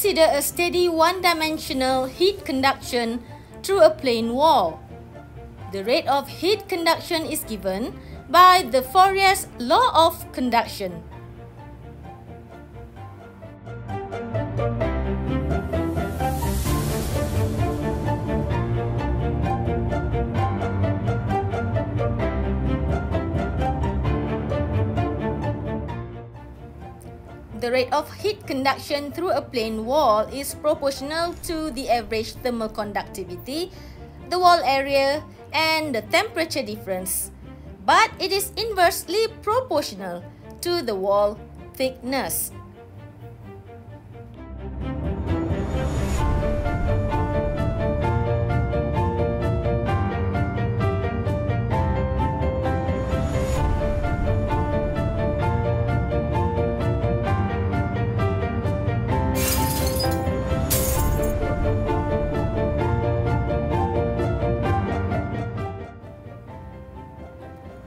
Consider a steady one-dimensional heat conduction through a plane wall. The rate of heat conduction is given by the Fourier's law of conduction. The rate of heat conduction through a plane wall is proportional to the average thermal conductivity, the wall area, and the temperature difference, but it is inversely proportional to the wall thickness.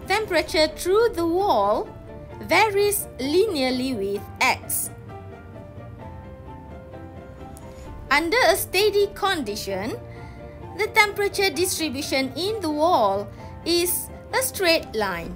Temperature through the wall varies linearly with x. Under a steady condition, the temperature distribution in the wall is a straight line.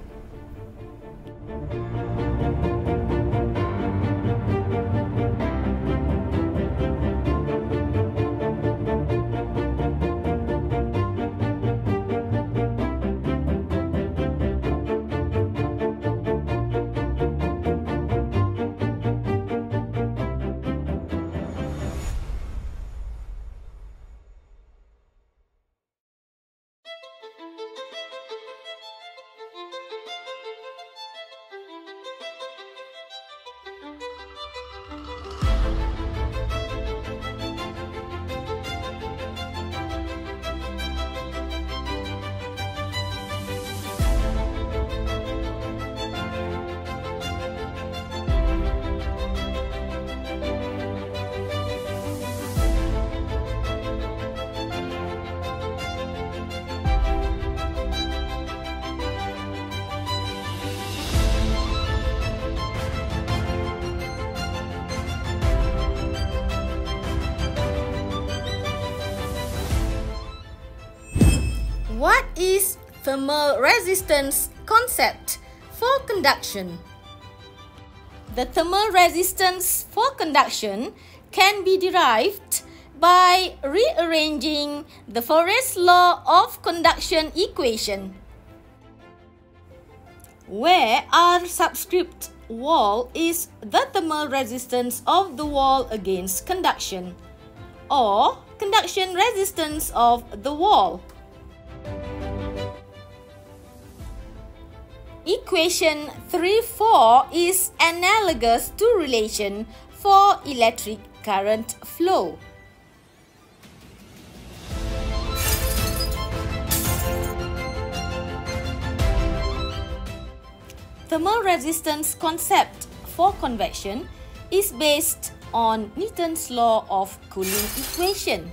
What is thermal resistance concept for conduction? The thermal resistance for conduction can be derived by rearranging the Fourier's law of conduction equation, where R subscript wall is the thermal resistance of the wall against conduction, or conduction resistance of the wall. Equation 3-4 is analogous to relation for electric current flow. Thermal resistance concept for convection is based on Newton's law of cooling equation.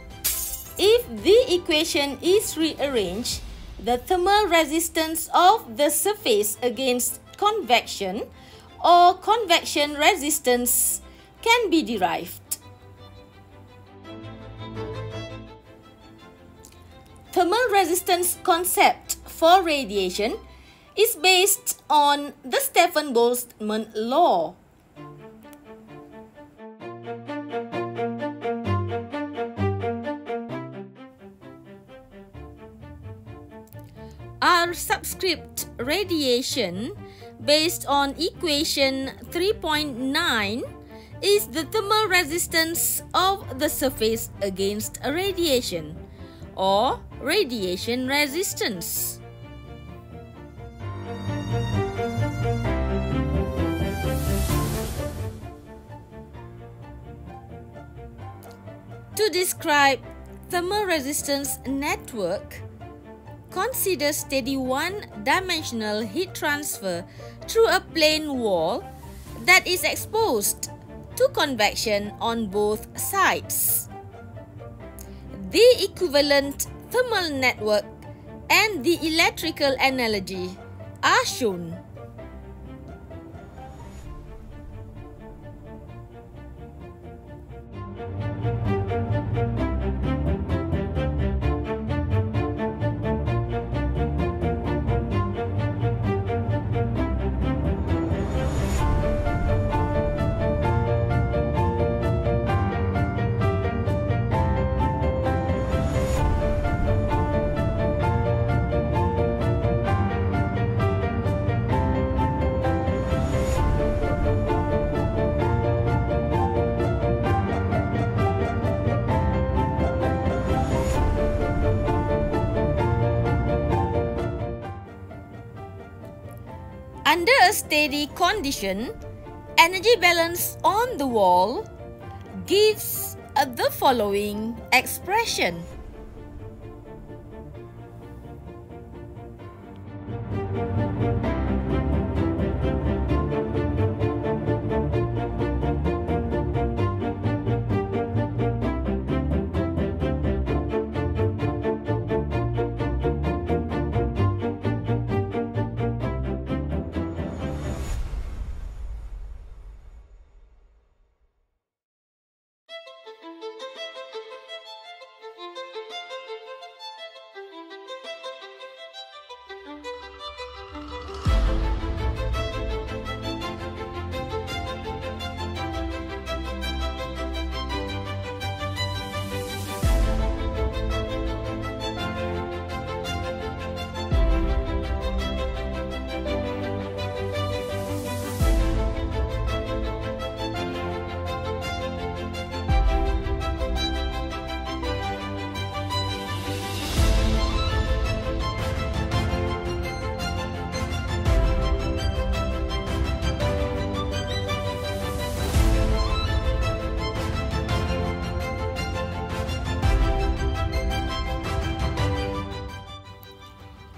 If the equation is rearranged, the thermal resistance of the surface against convection or convection resistance can be derived. Thermal resistance concept for radiation is based on the Stefan-Boltzmann law. R subscript radiation based on equation 3.9 is the thermal resistance of the surface against radiation, or radiation resistance. To describe thermal resistance network, consider steady one-dimensional heat transfer through a plane wall that is exposed to convection on both sides. The equivalent thermal network and the electrical analogy are shown. Under a steady condition, energy balance on the wall gives the following expression.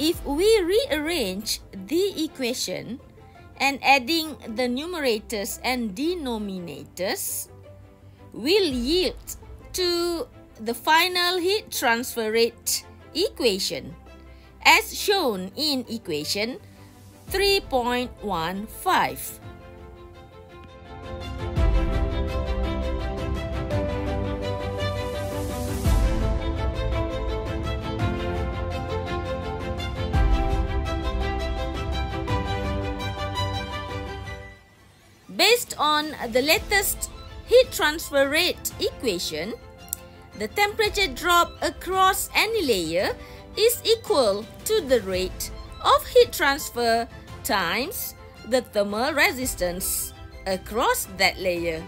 If we rearrange the equation and adding the numerators and denominators will yield to the final heat transfer rate equation as shown in equation 3.15. Based on the latest heat transfer rate equation, the temperature drop across any layer is equal to the rate of heat transfer times the thermal resistance across that layer.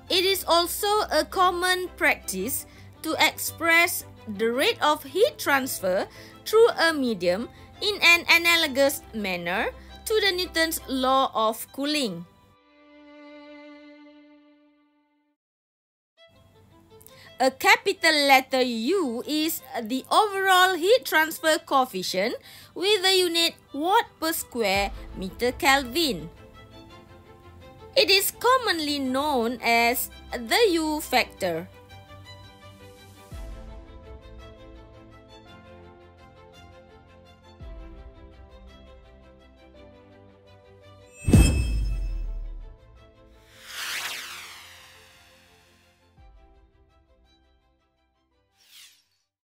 It is also a common practice to express the rate of heat transfer through a medium in an analogous manner to the Newton's law of cooling. A capital letter U is the overall heat transfer coefficient with the unit watt per square meter Kelvin. It is commonly known as the U factor.